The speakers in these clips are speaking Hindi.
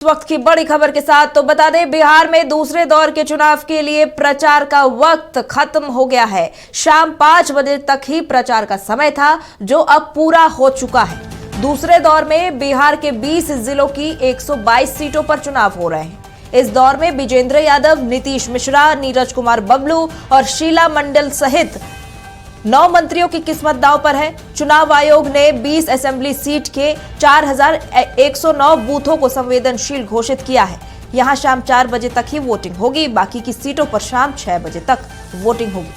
वक्त की बड़ी खबर के साथ तो बता दें, बिहार में दूसरे दौर के चुनाव के लिए प्रचार का वक्त खत्म हो गया है। शाम 5 बजे तक ही प्रचार का समय था, जो अब पूरा हो चुका है। दूसरे दौर में बिहार के 20 जिलों की 122 सीटों पर चुनाव हो रहे हैं। इस दौर में विजेंद्र यादव, नीतीश मिश्रा, नीरज कुमार बबलू और शीला मंडल सहित 9 मंत्रियों की किस्मत दांव पर है। चुनाव आयोग ने 20 असेंबली सीट के 4109 बूथों को संवेदनशील घोषित किया है। यहां शाम 4 बजे तक ही वोटिंग होगी, बाकी की सीटों पर शाम 6 बजे तक वोटिंग होगी।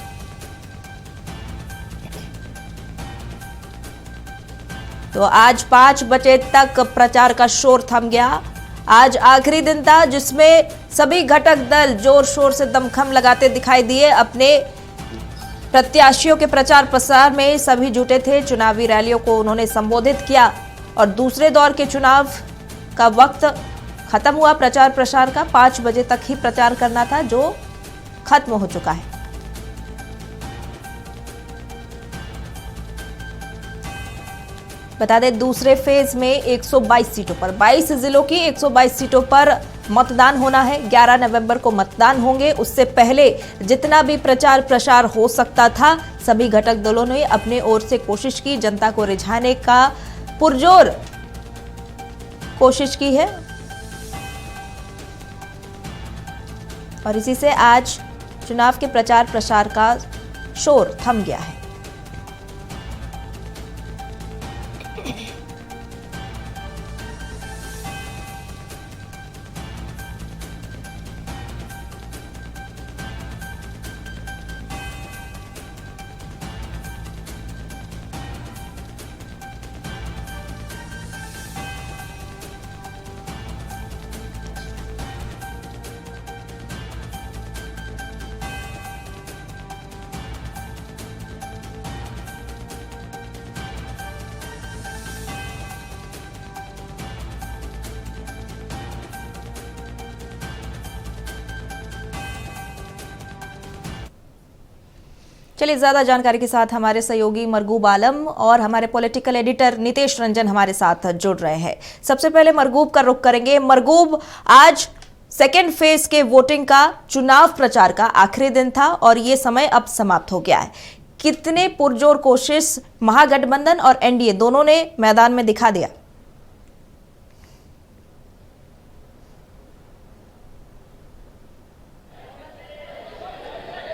तो आज 5 बजे तक प्रचार का शोर थम गया। आज आखिरी दिन था, जिसमें सभी घटक दल जोर शोर से दमखम लगाते दिखाई दिए। अपने प्रत्याशियों के प्रचार प्रसार में सभी जुटे थे। चुनावी रैलियों को उन्होंने संबोधित किया और दूसरे दौर के चुनाव का वक्त खत्म हुआ। प्रचार प्रसार का 5 बजे तक ही प्रचार करना था, जो खत्म हो चुका है। बता दें, दूसरे फेज में 122 सीटों पर 22 जिलों की 122 सीटों पर मतदान होना है। 11 नवंबर को मतदान होंगे। उससे पहले जितना भी प्रचार प्रसार हो सकता था, सभी घटक दलों ने अपने ओर से कोशिश की, जनता को रिझाने का पुरजोर कोशिश की है। और इसी से आज चुनाव के प्रचार प्रसार का शोर थम गया है। चलिए, ज्यादा जानकारी के साथ हमारे सहयोगी मरगूब आलम और हमारे पॉलिटिकल एडिटर नितेश रंजन हमारे साथ जुड़ रहे हैं। सबसे पहले मरगूब का रुख करेंगे। मरगूब, आज सेकेंड फेज के वोटिंग का, चुनाव प्रचार का आखिरी दिन था और ये समय अब समाप्त हो गया है। कितने पुरजोर कोशिश महागठबंधन और एनडीए दोनों ने मैदान में दिखा दिया?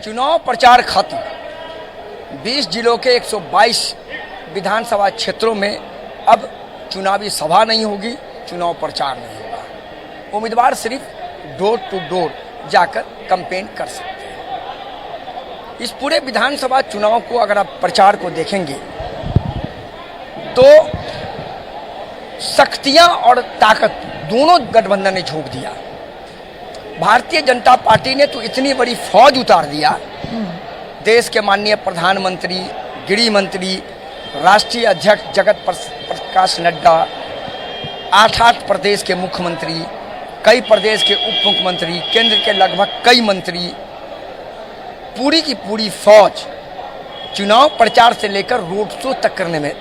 चुनाव प्रचार खत्म। 20 जिलों के 122 विधानसभा क्षेत्रों में अब चुनावी सभा नहीं होगी, चुनाव प्रचार नहीं होगा। उम्मीदवार सिर्फ डोर टू डोर जाकर कैंपेन कर सकते हैं। इस पूरे विधानसभा चुनाव को अगर आप प्रचार को देखेंगे तो शक्तियां और ताकत दोनों गठबंधन ने झोंक दिया। भारतीय जनता पार्टी ने तो इतनी बड़ी फौज उतार दिया। देश के माननीय प्रधानमंत्री, गृह मंत्री, राष्ट्रीय अध्यक्ष जगत प्रकाश नड्डा, 8 प्रदेश के मुख्यमंत्री, कई प्रदेश के उप मुख्यमंत्री, केंद्र के लगभग कई मंत्री, पूरी की पूरी फौज चुनाव प्रचार से लेकर रोड शो तक करने में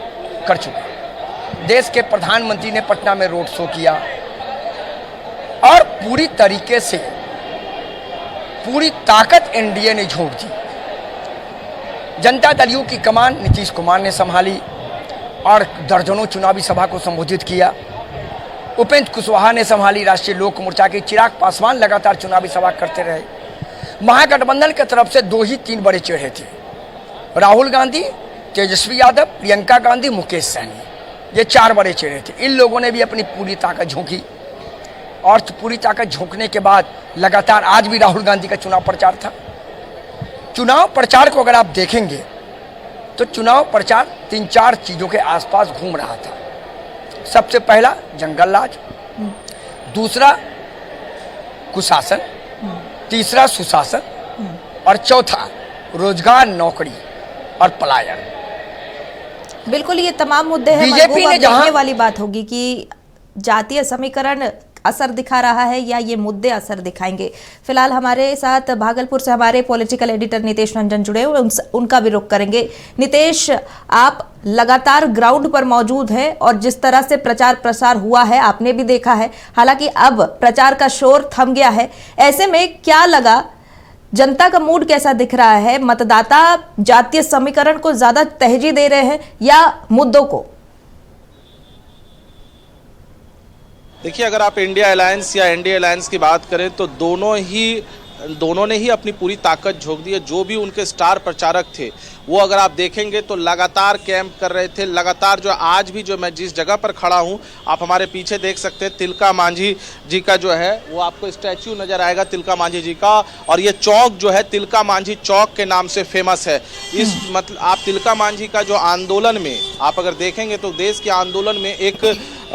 कर चुके। देश के प्रधानमंत्री ने पटना में रोड शो किया और पूरी तरीके से पूरी ताकत एनडीए ने झोंक दी। जनता दल यू की कमान नीतीश कुमार ने संभाली और दर्जनों चुनावी सभा को संबोधित किया। उपेंद्र कुशवाहा ने संभाली राष्ट्रीय लोक मोर्चा के। चिराग पासवान लगातार चुनावी सभा करते रहे। महागठबंधन की तरफ से 2 ही 3 बड़े चेहरे थे, राहुल गांधी, तेजस्वी यादव, प्रियंका गांधी, मुकेश सहनी। ये 4 बड़े चेहरे थे। इन लोगों ने भी अपनी पूरी ताकत झोंकी और पूरी ताकत झोंकने के बाद लगातार आज भी राहुल गांधी का चुनाव प्रचार था। चुनाव प्रचार को अगर आप देखेंगे तो चुनाव प्रचार 3-4 चीजों के आसपास घूम रहा था। सबसे पहला जंगल राज, दूसरा कुशासन, तीसरा सुशासन और चौथा रोजगार, नौकरी और पलायन। बिल्कुल, ये तमाम मुद्दे हैं। बीजेपी ने जहां वाली बात होगी कि जातीय समीकरण असर दिखा रहा है या ये मुद्दे असर दिखाएंगे? फिलहाल हमारे साथ भागलपुर से हमारे पॉलिटिकल एडिटर नितेश रंजन जुड़े हुए, उनका भी रुख करेंगे। नितेश, आप लगातार ग्राउंड पर मौजूद हैं और जिस तरह से प्रचार प्रसार हुआ है आपने भी देखा है। हालांकि अब प्रचार का शोर थम गया है, ऐसे में क्या लगा, जनता का मूड कैसा दिख रहा है? मतदाता जातीय समीकरण को ज्यादा तरजीह दे रहे हैं या मुद्दों को? देखिए, अगर आप इंडिया अलायंस या एनडीए अलायंस की बात करें तो दोनों ने ही अपनी पूरी ताकत झोंक दी है। जो भी उनके स्टार प्रचारक थे वो अगर आप देखेंगे तो लगातार कैंप कर रहे थे, लगातार जो आज भी जो मैं जिस जगह पर खड़ा हूं, आप हमारे पीछे देख सकते हैं तिलका मांझी जी का जो है वो आपको स्टैच्यू नजर आएगा तिलका मांझी जी का। और ये चौक जो है तिलका मांझी चौक के नाम से फेमस है। इस मतलब आप तिलका मांझी का जो आंदोलन में आप अगर देखेंगे तो देश के आंदोलन में एक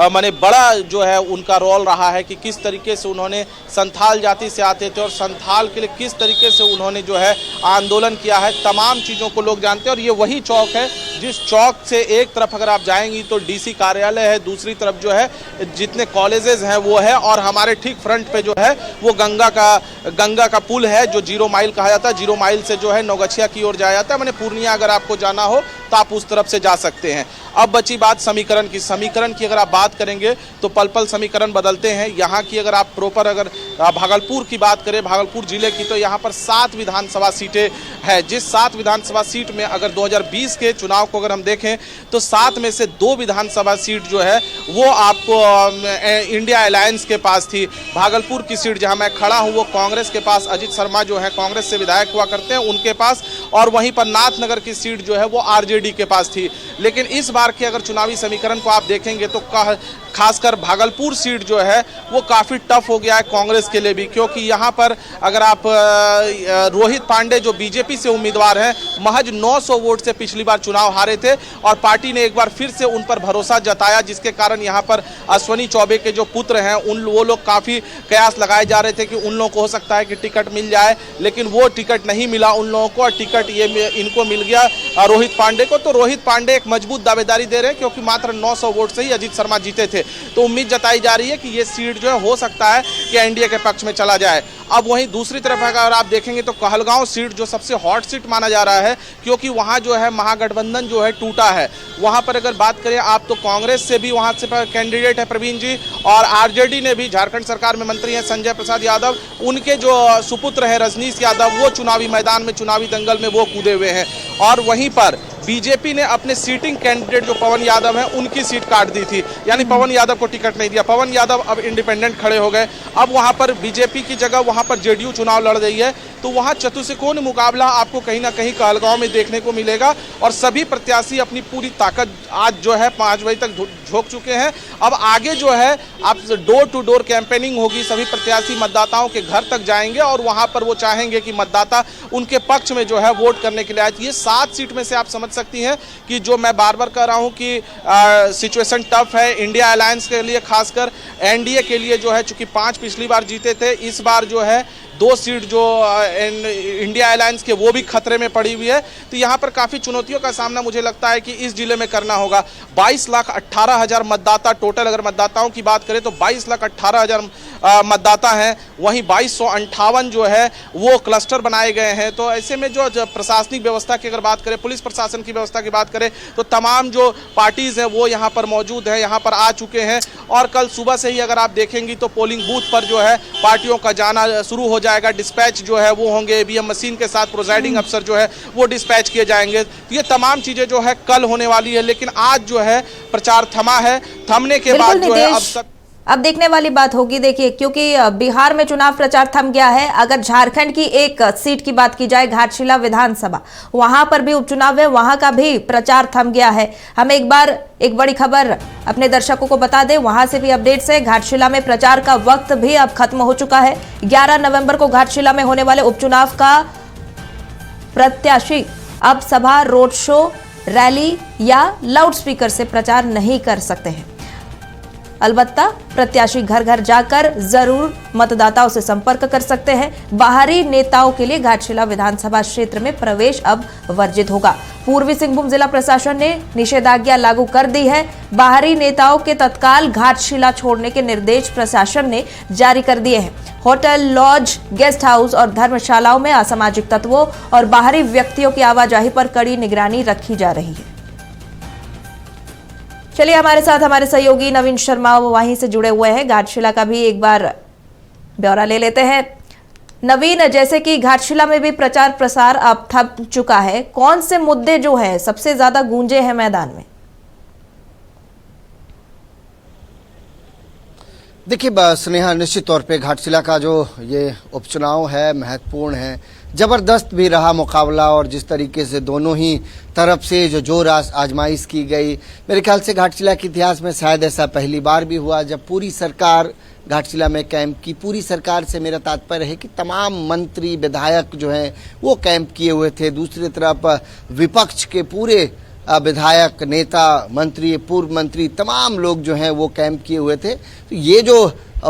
माने बड़ा जो है उनका रोल रहा है कि किस तरीके से उन्होंने संथाल जाति से आते थे और संथाल के लिए किस तरीके से उन्होंने जो है आंदोलन किया है, तमाम चीज़ों को लोग जानते हैं। और ये वही चौक है जिस चौक से एक तरफ अगर आप जाएंगी तो डीसी कार्यालय है, दूसरी तरफ जो है जितने कॉलेजेस हैं वो है, और हमारे ठीक फ्रंट पे जो है वो गंगा का पुल है जो 0 माइल कहा जाता है। 0 माइल से जो है नौगछिया की ओर जाया जाता है, मैंने पूर्णिया अगर आपको जाना हो तो आप उस तरफ से जा सकते हैं। अब बची बात समीकरण की अगर आप बात करेंगे तो पल पल समीकरण बदलते हैं। यहाँ की अगर आप प्रॉपर अगर भागलपुर की बात करें, भागलपुर जिले की, तो यहाँ पर 7 विधानसभा सीटें हैं। जिस 7 विधानसभा सीट में अगर 2020 के चुनाव को अगर हम देखें तो 7 में से 2 विधानसभा सीट जो है वो आपको इंडिया अलायंस के पास थी। भागलपुर की सीट जहाँ मैं खड़ा हूँ वो कांग्रेस के पास, अजित शर्मा जो है कांग्रेस से विधायक हुआ करते हैं उनके पास, और वहीं पर नाथनगर की सीट जो है वो आरजेडी के पास थी। लेकिन इस बार के अगर चुनावी समीकरण को आप देखेंगे तो खासकर भागलपुर सीट जो है वो काफ़ी टफ हो गया है कांग्रेस के लिए भी, क्योंकि यहाँ पर अगर आप रोहित पांडे जो बीजेपी से उम्मीदवार हैं, महज 900 वोट से पिछली बार चुनाव हारे थे और पार्टी ने एक बार फिर से उन पर भरोसा जताया, जिसके कारण यहाँ पर अश्वनी चौबे के जो पुत्र हैं वो लोग काफ़ी कयास लगाए जा रहे थे कि उन लोगों को हो सकता है कि टिकट मिल जाए, लेकिन वो टिकट नहीं मिला उन लोगों को, और टिकट ये इनको मिल गया रोहित पांडे को। तो रोहित पांडे एक मजबूत दावेदारी दे रहे हैं क्योंकि मात्र 900 वोट से ही अजित शर्मा जीते थे। तो उम्मीद जताई जा रही है कि ये सीट जो है हो सकता है कि एनडीए के पक्ष में चला जाए। अब वहीं दूसरी तरफ अगर आप देखेंगे तो कहलगांव सीट जो सबसे हॉट सीट माना जा रहा है, क्योंकि वहां जो है महागठबंधन जो है टूटा है। वहां पर अगर बात करें आप तो कांग्रेस से भी वहां से कैंडिडेट है प्रवीण जी, और आरजेडी ने भी, झारखंड सरकार में मंत्री हैं संजय प्रसाद यादव, उनके जो सुपुत्र है रजनीश यादव वो चुनावी मैदान में, चुनावी दंगल में वो कूदे हुए हैं। और वहीं पर बीजेपी ने अपने सीटिंग कैंडिडेट जो पवन यादव हैं उनकी सीट काट दी थी, यानी पवन यादव को टिकट नहीं दिया। पवन यादव अब इंडिपेंडेंट खड़े हो गए। अब वहां पर बीजेपी की जगह वहां पर जेडीयू चुनाव लड़ रही है, तो वहां चतुष्कोण मुकाबला आपको कहीं ना कहीं कहलगांव में देखने को मिलेगा। और सभी प्रत्याशी अपनी पूरी ताकत आज जो है 5 बजे तक झोंक चुके हैं। अब आगे जो है आप डोर टू डोर कैंपेनिंग होगी, सभी प्रत्याशी मतदाताओं के घर तक जाएंगे और वहां पर वो चाहेंगे कि मतदाता उनके पक्ष में जो है वोट करने के लिए आए। ये 7 सीट में से आप समझ सकती हैं कि जो मैं बार बार कह रहा हूं कि सिचुएशन टफ है इंडिया अलायंस के लिए, खासकर एनडीए के लिए जो है, चूंकि 5 पिछली बार जीते थे, इस बार जो है 2 सीट जो इंडिया अलायंस के वो भी खतरे में पड़ी हुई है। तो यहाँ पर काफ़ी चुनौतियों का सामना मुझे लगता है कि इस जिले में करना होगा। 22,18,000 मतदाता टोटल, अगर मतदाताओं की बात करें तो 22,18,000 मतदाता हैं, वहीं 2258 जो है वो क्लस्टर बनाए गए हैं। तो ऐसे में जो प्रशासनिक व्यवस्था की अगर बात करें, पुलिस प्रशासन की व्यवस्था की बात करें, तो तमाम जो पार्टीज़ हैं वो यहाँ पर मौजूद हैं, यहाँ पर आ चुके हैं। और कल सुबह से ही अगर आप देखेंगी तो पोलिंग बूथ पर जो है पार्टियों का जाना शुरू हो जाएगा। डिस्पैच जो है वो होंगे, ईवीएम मशीन के साथ प्रोसाइडिंग अफसर जो है वो डिस्पैच किए जाएंगे। तो ये तमाम चीज़ें जो है कल होने वाली है, लेकिन आज जो है प्रचार थमा है। थमने के बाद जो है अब देखने वाली बात होगी। देखिए, क्योंकि बिहार में चुनाव प्रचार थम गया है, अगर झारखंड की एक सीट की बात की जाए, घाटशिला विधानसभा, वहां पर भी उपचुनाव है, वहां का भी प्रचार थम गया है। हम एक बार एक बड़ी खबर अपने दर्शकों को बता दें, वहां से भी अपडेट्स है। घाटशिला में प्रचार का वक्त भी अब खत्म हो चुका है। 11 नवंबर को घाटशिला में होने वाले उपचुनाव का प्रत्याशी अब सभा, रोड शो, रैली या लाउडस्पीकर से प्रचार नहीं कर सकते हैं। अलबत्ता प्रत्याशी घर घर जाकर जरूर मतदाताओं से संपर्क कर सकते हैं। बाहरी नेताओं के लिए घाटशिला विधानसभा क्षेत्र में प्रवेश अब वर्जित होगा। पूर्वी सिंहभूम जिला प्रशासन ने निषेधाज्ञा लागू कर दी है। बाहरी नेताओं के तत्काल घाटशिला छोड़ने के निर्देश प्रशासन ने जारी कर दिए हैं। होटल, लॉज, गेस्ट हाउस और धर्मशालाओं में असामाजिक तत्वों और बाहरी व्यक्तियों की आवाजाही पर कड़ी निगरानी रखी जा रही है। चलिए हमारे साथ हमारे सहयोगी नवीन शर्मा वहीं से जुड़े हुए हैं। घाटशिला का भी एक बार ब्यौरा ले लेते हैं। नवीन, जैसे कि घाटशिला में भी प्रचार प्रसार अब थम चुका है, कौन से मुद्दे जो है सबसे ज्यादा गूंजे हैं मैदान में? देखिए स्नेहा, निश्चित तौर पे घाटशिला का जो ये उपचुनाव है महत्वपूर्ण है, ज़बरदस्त भी रहा मुकाबला, और जिस तरीके से दोनों ही तरफ से जो जोर आजमाइश की गई, मेरे ख्याल से घाटशिला के इतिहास में शायद ऐसा पहली बार भी हुआ जब पूरी सरकार घाटशिला में कैंप की। पूरी सरकार से मेरा तात्पर्य है कि तमाम मंत्री विधायक जो हैं वो कैंप किए हुए थे। दूसरी तरफ विपक्ष के पूरे विधायक, नेता, मंत्री, पूर्व मंत्री, तमाम लोग जो हैं वो कैंप किए हुए थे। तो ये जो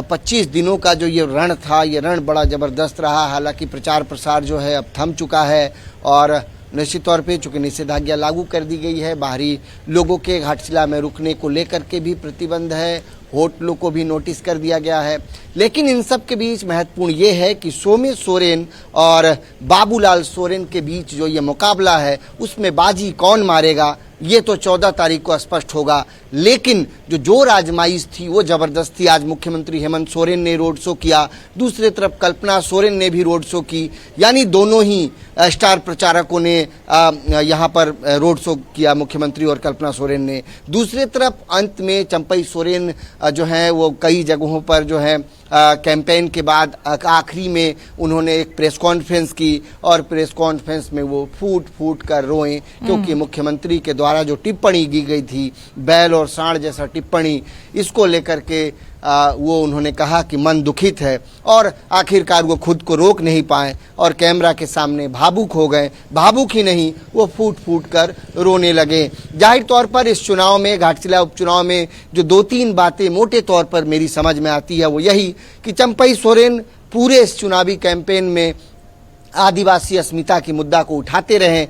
25 दिनों का जो ये रण था, ये रण बड़ा ज़बरदस्त रहा। हालांकि प्रचार प्रसार जो है अब थम चुका है और निश्चित तौर पे चूँकि निषेधाज्ञा लागू कर दी गई है, बाहरी लोगों के घाटशिला में रुकने को लेकर के भी प्रतिबंध है, होटलों को भी नोटिस कर दिया गया है। लेकिन इन सब के बीच महत्वपूर्ण ये है कि सौम्य सोरेन और बाबूलाल सोरेन के बीच जो ये मुकाबला है उसमें बाजी कौन मारेगा ये तो 14 तारीख को स्पष्ट होगा। लेकिन जो जोर आजमाइश थी वो ज़बरदस्त थी। आज मुख्यमंत्री हेमंत सोरेन ने रोड शो किया, दूसरी तरफ कल्पना सोरेन ने भी रोड शो की, यानी दोनों ही स्टार प्रचारकों ने यहाँ पर रोड शो किया, मुख्यमंत्री और कल्पना सोरेन ने। दूसरी तरफ अंत में चंपई सोरेन जो हैं वो कई जगहों पर जो है कैंपेन के बाद आखिरी में उन्होंने एक प्रेस कॉन्फ्रेंस की और प्रेस कॉन्फ्रेंस में वो फूट फूट कर रोए, क्योंकि मुख्यमंत्री के द्वारा जो टिप्पणी की गई थी, बैल और सांड जैसा टिप्पणी, इसको लेकर के वो उन्होंने कहा कि मन दुखित है और आखिरकार वो खुद को रोक नहीं पाए और कैमरा के सामने भावुक हो गए। भावुक ही नहीं, वो फूट फूट कर रोने लगे। जाहिर तौर पर इस चुनाव में, घाटशिला उपचुनाव में जो 2-3 बातें मोटे तौर पर मेरी समझ में आती है वो यही कि चंपई सोरेन पूरे इस चुनावी कैंपेन में आदिवासी अस्मिता की मुद्दा को उठाते रहें,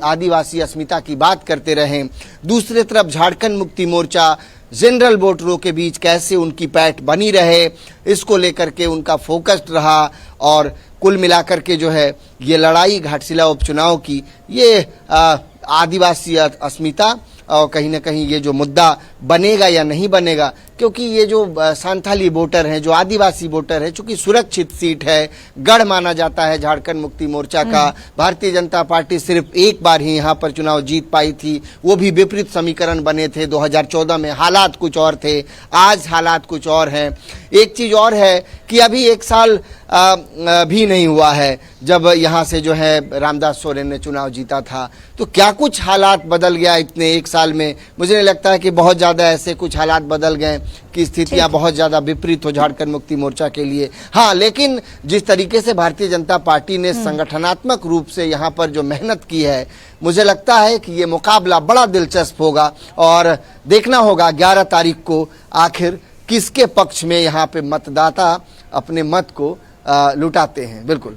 आदिवासी अस्मिता की बात करते रहें। दूसरी तरफ झारखंड मुक्ति मोर्चा जनरल वोटरों के बीच कैसे उनकी पैठ बनी रहे, इसको लेकर के उनका फोकस्ड रहा। और कुल मिलाकर के जो है ये लड़ाई घाटशिला उपचुनाव की, ये आदिवासी अस्मिता और कहीं ना कहीं ये जो मुद्दा बनेगा या नहीं बनेगा, क्योंकि ये जो सांथाली वोटर हैं, जो आदिवासी वोटर है, चूंकि सुरक्षित सीट है, गढ़ माना जाता है झारखंड मुक्ति मोर्चा का। भारतीय जनता पार्टी सिर्फ एक बार ही यहाँ पर चुनाव जीत पाई थी, वो भी विपरीत समीकरण बने थे 2014 में, हालात कुछ और थे, आज हालात कुछ और हैं। एक चीज़ और है कि अभी 1 साल भी नहीं हुआ है जब यहाँ से जो है रामदास सोरेन ने चुनाव जीता था, तो क्या कुछ हालात बदल गया इतने 1 साल में? मुझे नहीं लगता है कि बहुत ज़्यादा ऐसे कुछ हालात बदल गए कि स्थितियां बहुत ज़्यादा विपरीत हो झारखंड मुक्ति मोर्चा के लिए। हाँ, लेकिन जिस तरीके से भारतीय जनता पार्टी ने संगठनात्मक रूप से यहाँ पर जो मेहनत की है, मुझे लगता है कि ये मुकाबला बड़ा दिलचस्प होगा और देखना होगा 11 तारीख को आखिर किसके पक्ष में यहाँ पे मतदाता अपने मत को लुटाते हैं। बिल्कुल,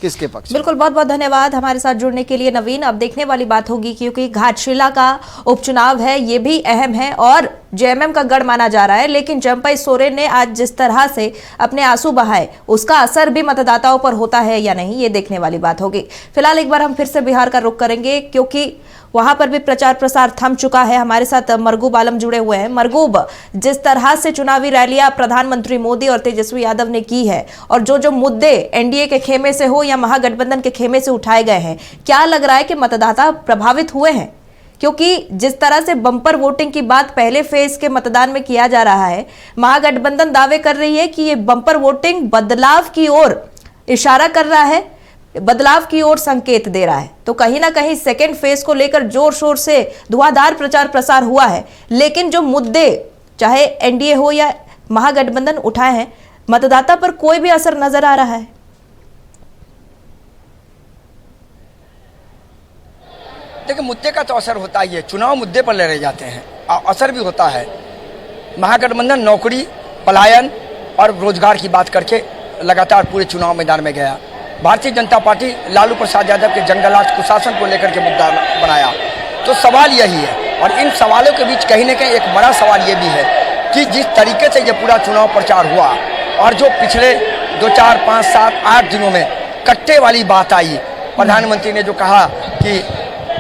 किसके पक्ष? बिल्कुल, बहुत बहुत धन्यवाद हमारे साथ जुड़ने के लिए नवीन। अब देखने वाली बात होगी, क्योंकि घाटशिला का उपचुनाव है, ये भी अहम है और जेएमएम का गढ़ माना जा रहा है। लेकिन चंपई सोरेन ने आज जिस तरह से अपने आंसू बहाए, उसका असर भी मतदाताओं पर होता है या नहीं, ये देखने वाली बात होगी। फिलहाल एक बार हम फिर से बिहार का रुख करेंगे, क्योंकि वहां पर भी प्रचार प्रसार थम चुका है। हमारे साथ मरगूब आलम जुड़े हुए हैं। मरगूब, जिस तरह से चुनावी रैलियां प्रधानमंत्री मोदी और तेजस्वी यादव ने की है और जो जो मुद्दे एनडीए के खेमे से हो या महागठबंधन के खेमे से उठाए गए हैं, क्या लग रहा है कि मतदाता प्रभावित हुए हैं? क्योंकि जिस तरह से बम्पर वोटिंग की बात पहले फेज के मतदान में किया जा रहा है, महागठबंधन दावे कर रही है कि ये बम्पर वोटिंग बदलाव की ओर इशारा कर रहा है, बदलाव की ओर संकेत दे रहा है। तो कहीं ना कहीं सेकेंड फेज को लेकर जोर शोर से धुआंधार प्रचार प्रसार हुआ है, लेकिन जो मुद्दे चाहे एनडीए हो या महागठबंधन उठाए हैं, मतदाता पर कोई भी असर नजर आ रहा है? देखिए, मुद्दे का तो असर होता ही है, चुनाव मुद्दे पर लड़े जाते हैं, असर भी होता है। महागठबंधन नौकरी, पलायन और रोजगार की बात करके लगातार पूरे चुनाव मैदान में गया। भारतीय जनता पार्टी लालू प्रसाद यादव के जंगलराज कुशासन को लेकर के मुद्दा बनाया। तो सवाल यही है, और इन सवालों के बीच कहीं न कहीं एक बड़ा सवाल ये भी है कि जिस तरीके से ये पूरा चुनाव प्रचार हुआ और जो पिछले 2, 4, 5, 7, 8 दिनों में कट्टे वाली बात आई, प्रधानमंत्री ने जो कहा कि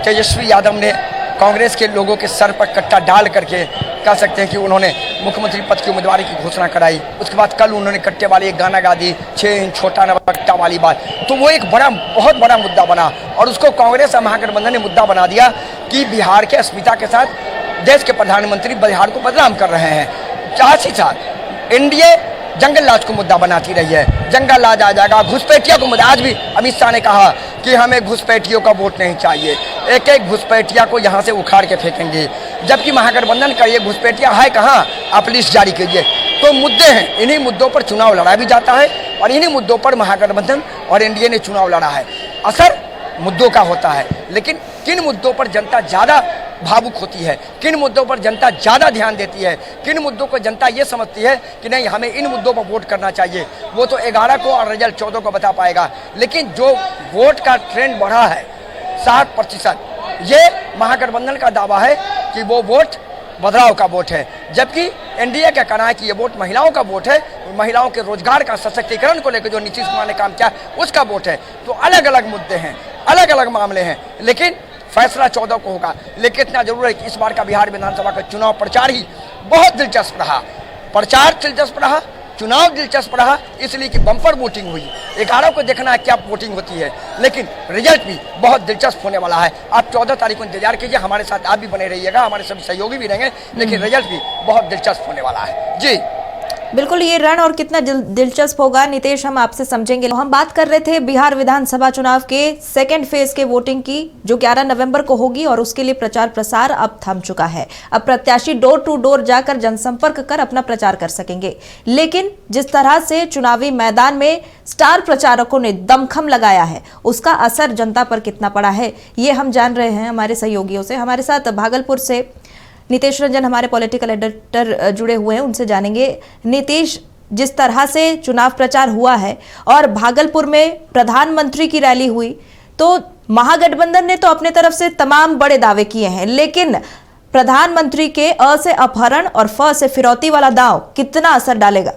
तेजस्वी यादव ने कांग्रेस के लोगों के सर पर कट्टा डाल करके कह सकते हैं कि उन्होंने मुख्यमंत्री पद की उम्मीदवारी की घोषणा कराई। उसके बाद कल उन्होंने कट्टे वाले एक गाना गा दी, 6 इंच छोटा नवकट्टा वाली बात। तो वो एक बहुत बड़ा मुद्दा बना और उसको कांग्रेस और महागठबंधन ने मुद्दा बना दिया कि बिहार के अस्मिता के साथ देश के प्रधानमंत्री बिहार को बदनाम कर रहे हैं। साथ ही साथ एनडीए जंगल राज को मुद्दा बनाती रही है, जंगल राज आ जाएगा, घुसपैठिया को मुद्दा। आज भी अमित शाह ने कहा कि हमें घुसपैठियों का वोट नहीं चाहिए, एक एक घुसपैठिया को यहाँ से उखाड़ के फेंकेंगे, जबकि महागठबंधन का ये घुसपैठिया है कहाँ, आप लिस्ट जारी कीजिए। तो मुद्दे हैं, इन्हीं मुद्दों पर चुनाव लड़ा भी जाता है और इन्हीं मुद्दों पर महागठबंधन और एनडीए ने चुनाव लड़ा है। असर मुद्दों का होता है, लेकिन किन मुद्दों पर जनता ज़्यादा भावुक होती है, किन मुद्दों पर जनता ज़्यादा ध्यान देती है, किन मुद्दों को जनता ये समझती है कि नहीं हमें इन मुद्दों पर वोट करना चाहिए, वो तो 11 को और रिजल्ट 14 को बता पाएगा। लेकिन जो वोट का ट्रेंड बढ़ा है 60%, ये महागठबंधन का दावा है कि वो वोट बदलाव का वोट है, जबकि एनडीए का कहना है कि ये वोट महिलाओं का वोट है, महिलाओं के रोजगार का सशक्तिकरण को लेकर जो नीतीश कुमार ने काम किया उसका वोट है। तो अलग अलग मुद्दे हैं, अलग अलग मामले हैं, लेकिन फैसला 14 को होगा। लेकिन इतना जरूर है कि इस बार का बिहार विधानसभा का चुनाव प्रचार ही बहुत दिलचस्प रहा, प्रचार दिलचस्प रहा, चुनाव दिलचस्प रहा, इसलिए कि बम्पर वोटिंग हुई। 11 को देखना है क्या वोटिंग होती है, लेकिन रिजल्ट भी बहुत दिलचस्प होने वाला है। आप 14 तारीख को इंतजार कीजिए, हमारे साथ आप भी बने रहिएगा, हमारे सभी सहयोगी भी रहेंगे, लेकिन रिजल्ट भी बहुत दिलचस्प होने वाला है। जी बिल्कुल, ये रण और कितना दिलचस्प होगा नितेश, हम आपसे समझेंगे। हम बात कर रहे थे बिहार विधानसभा चुनाव के सेकेंड फेज के वोटिंग की, जो 11 नवंबर को होगी और उसके लिए प्रचार प्रसार अब थम चुका है। अब प्रत्याशी डोर टू डोर जाकर जनसंपर्क कर अपना प्रचार कर सकेंगे। लेकिन जिस तरह से चुनावी मैदान में स्टार प्रचारकों ने दमखम लगाया है, उसका असर जनता पर कितना पड़ा है, ये हम जान रहे हैं हमारे सहयोगियों से। हमारे साथ भागलपुर से नीतीश रंजन हमारे पॉलिटिकल एडिटर जुड़े हुए हैं, उनसे जानेंगे। नीतीश, जिस तरह से चुनाव प्रचार हुआ है और भागलपुर में प्रधानमंत्री की रैली हुई, तो महागठबंधन ने तो अपने तरफ से तमाम बड़े दावे किए हैं, लेकिन प्रधानमंत्री के अ से अपहरण और फ से फिरौती वाला दांव कितना असर डालेगा?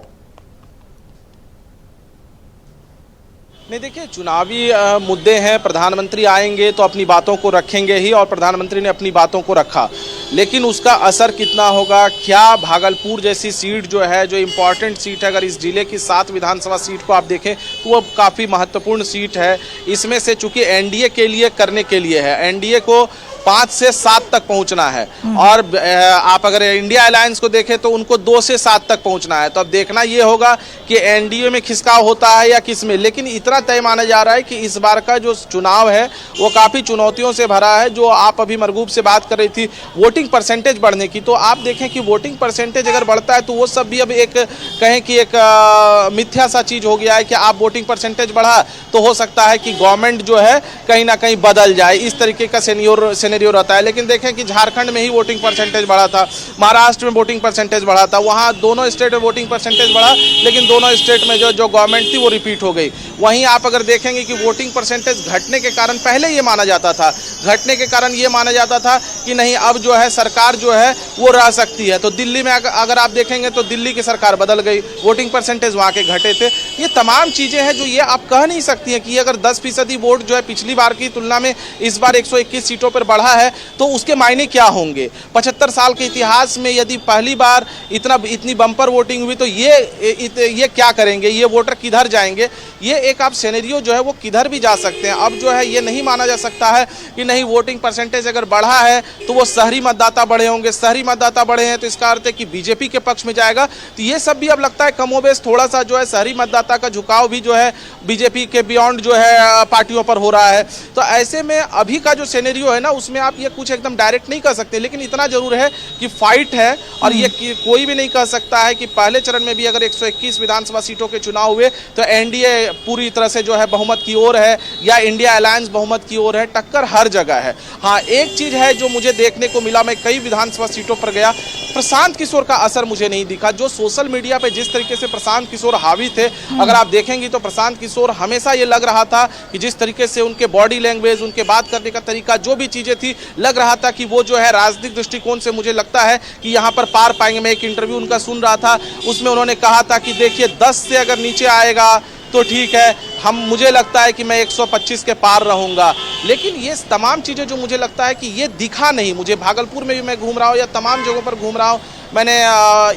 नहीं, देखिए चुनावी मुद्दे हैं, प्रधानमंत्री आएंगे तो अपनी बातों को रखेंगे ही, और प्रधानमंत्री ने अपनी बातों को रखा, लेकिन उसका असर कितना होगा, क्या भागलपुर जैसी सीट जो है, जो इम्पॉर्टेंट सीट है, अगर इस जिले की 7 विधानसभा सीट को आप देखें तो वो काफ़ी महत्वपूर्ण सीट है। इसमें से चूंकि एनडीए के लिए करने के लिए है, एनडीए को 5 से 7 तक पहुंचना है, और आप अगर इंडिया अलायंस को देखें तो उनको 2 से 7 तक पहुंचना है। तो अब देखना ये होगा कि एनडीए में खिसकाव होता है या किस में, लेकिन इतना तय माना जा रहा है कि इस बार का जो चुनाव है वो काफ़ी चुनौतियों से भरा है। जो आप अभी मरगूब से बात कर रही थी वोटिंग परसेंटेज बढ़ने की, तो आप देखें कि वोटिंग परसेंटेज अगर बढ़ता है तो वो सब भी अब एक कहें कि एक मिथ्या सा चीज़ हो गया है कि आप वोटिंग परसेंटेज बढ़ा तो हो सकता है कि गवर्नमेंट जो है कहीं ना कहीं बदल जाए, इस तरीके का सिनेरियो रहता है। लेकिन देखें कि झारखंड में ही वोटिंग परसेंटेज बढ़ा था, महाराष्ट्र में वोटिंग परसेंटेज बढ़ा था, वहाँ दोनों स्टेट में वोटिंग परसेंटेज बढ़ा, लेकिन दोनों स्टेट में जो गवर्नमेंट थी वो रिपीट हो गई। वहीं आप अगर देखेंगे कि वोटिंग परसेंटेज घटने के कारण, पहले ये माना जाता था, घटने के कारण ये माना जाता था कि नहीं अब जो है सरकार जो है वो रह सकती है। तो दिल्ली में अगर आप देखेंगे तो दिल्ली की सरकार बदल गई, वोटिंग परसेंटेज वहाँ के घटे थे। ये तमाम चीज़ें हैं जो ये आप कह नहीं सकती हैं कि अगर 10% वोट जो है पिछली बार की तुलना में इस बार 121 सीटों पर बढ़ा है तो उसके मायने क्या होंगे। 75 साल के इतिहास में यदि पहली बार इतनी बम्पर वोटिंग हुई तो ये क्या करेंगे, ये वोटर किधर जाएंगे, ये एक आप सिनेरियो जो है वो किधर भी जा सकते हैं। अब जो है ये नहीं माना जा सकता है कि नहीं वोटिंग परसेंटेज अगर बढ़ा है तो वो शहरी मतदाता बढ़े होंगे, शहरी मतदाता बढ़े हैं तो इसका अर्थ है कि बीजेपी के पक्ष में जाएगा। तो ये सब भी अब लगता है कमोबेश थोड़ा सा जो है शहरी मतदाता का झुकाव भी जो है बीजेपी के बियॉन्ड जो है पार्टियों पर हो रहा है। तो ऐसे में अभी का जो सिनेरियो है ना उसमें आप ये कुछ एकदम डायरेक्ट नहीं कर सकते, लेकिन इतना जरूर है कि फाइट है और ये कोई भी नहीं कह सकता है कि पहले चरण में भी अगर 121 विधानसभा सीटों के चुनाव हुए तो एनडीए पूरी पूरी तरह से जो है बहुमत की ओर है या इंडिया अलायंस बहुमत की ओर है, टक्कर हर जगह है। हाँ, एक चीज है जो मुझे देखने को मिला, मैं कई विधानसभा सीटों पर गया, प्रशांत किशोर का असर मुझे नहीं दिखा। जो सोशल मीडिया पे जिस तरीके से प्रशांत किशोर हावी थे, अगर आप देखेंगे तो प्रशांत किशोर हमेशा ये लग रहा था कि जिस तरीके से उनके बॉडी लैंग्वेज, उनके बात करने का तरीका, जो भी चीजें थी, लग रहा था कि वो जो है राजनीतिक दृष्टिकोण से मुझे लगता है कि यहाँ पर पार पाएंगे। मैं एक इंटरव्यू उनका सुन रहा था, उसमें उन्होंने कहा था कि देखिए 10 से अगर नीचे आएगा तो ठीक है, मुझे लगता है कि मैं 125 के पार रहूंगा। लेकिन ये तमाम चीज़ें जो मुझे लगता है कि ये दिखा नहीं मुझे। भागलपुर में भी मैं घूम रहा हूँ या तमाम जगहों पर घूम रहा हूँ, मैंने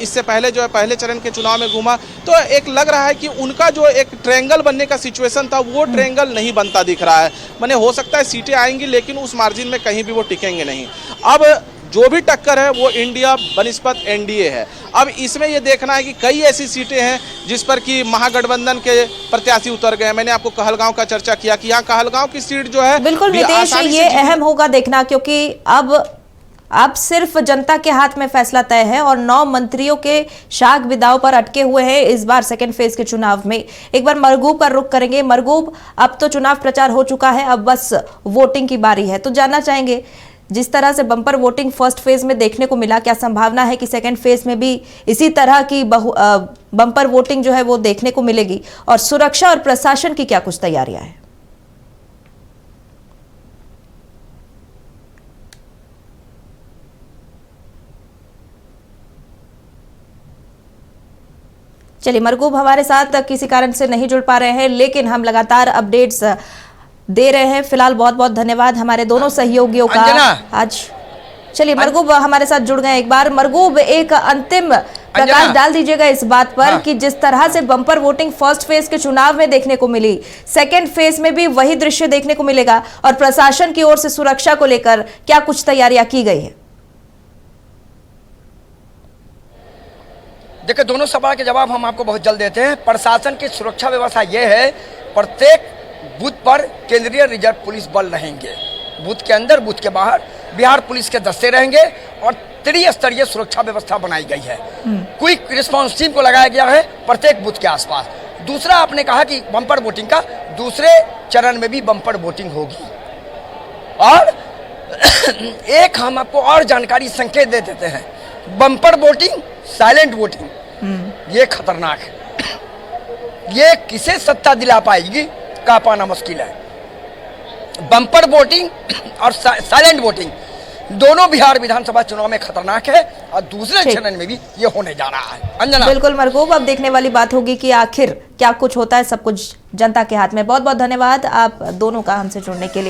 इससे पहले जो है पहले चरण के चुनाव में घूमा, तो एक लग रहा है कि उनका जो एक ट्रायंगल बनने का सिचुएशन था वो ट्रायंगल नहीं बनता दिख रहा है। मैंने हो सकता है सीटें आएंगी लेकिन उस मार्जिन में कहीं भी वो टिकेंगे नहीं। अब जो भी टक्कर है वो इंडिया बनिस्पत एनडीए है। अब इसमें ये देखना है कि कई ऐसी सीटें हैं जिस पर कि महागठबंधन के प्रत्याशी उतर गए। मैंने आपको कहलगांव का चर्चा किया कि यहाँ कहलगांव की सीट जो है बिल्कुल नितेश, ये अहम होगा देखना, क्योंकि अब सिर्फ जनता के हाथ में फैसला तय है और 9 मंत्रियों के शाख विदाओं पर अटके हुए हैं इस बार सेकेंड फेज के चुनाव में। एक बार मरगूब का रुख करेंगे। मरगूब, अब तो चुनाव प्रचार हो चुका है, अब बस वोटिंग की बारी है, तो जानना चाहेंगे जिस तरह से बम्पर वोटिंग फर्स्ट फेज में देखने को मिला, क्या संभावना है कि सेकेंड फेज में भी इसी तरह की बम्पर वोटिंग जो है वो देखने को मिलेगी, और सुरक्षा और प्रशासन की क्या कुछ तैयारियां हैं? चलिए, मरगूब हमारे साथ किसी कारण से नहीं जुड़ पा रहे हैं, लेकिन हम लगातार अपडेट्स दे रहे हैं। फिलहाल बहुत बहुत धन्यवाद हमारे दोनों सहयोगियों का आज। चलिए, मरगूब हमारे साथ जुड़ गए एक बार। मरगूब, एक अंतिम प्रकाश डाल दीजिएगा इस बात पर कि जिस तरह से बम्पर वोटिंग फर्स्ट फेज के चुनाव में देखने को मिली, सेकेंड फेज में भी वही दृश्य देखने को मिलेगा, और प्रशासन की ओर से सुरक्षा को लेकर क्या कुछ तैयारियां की गई है? देखिए, दोनों सवाल के जवाब हम आपको बहुत जल्द देते हैं। प्रशासन की सुरक्षा व्यवस्था यह है, प्रत्येक बूथ पर केंद्रीय रिजर्व पुलिस बल रहेंगे, बूथ के अंदर, बूथ के बाहर बिहार पुलिस के दस्ते रहेंगे, और त्रिस्तरीय सुरक्षा व्यवस्था बनाई गई है। क्विक रिस्पांस टीम को लगाया गया है प्रत्येक बूथ के आसपास। दूसरा, आपने कहा कि बम्पर वोटिंग का दूसरे चरण में भी बम्पर वोटिंग होगी, और एक हम आपको और जानकारी संकेत दे देते हैं, बम्पर वोटिंग, साइलेंट वोटिंग, ये खतरनाक है। ये किसे सत्ता दिला पाएगी का पाना मुश्किल है। बम्पर वोटिंग और साइलेंट वोटिंग दोनों बिहार विधानसभा चुनाव में खतरनाक है, और दूसरे चरण में भी ये होने जा रहा है। अंजना, बिल्कुल मरगूब, अब देखने वाली बात होगी कि आखिर क्या कुछ होता है। सब कुछ जनता के हाथ में। बहुत बहुत धन्यवाद आप दोनों का हमसे जुड़ने के लिए।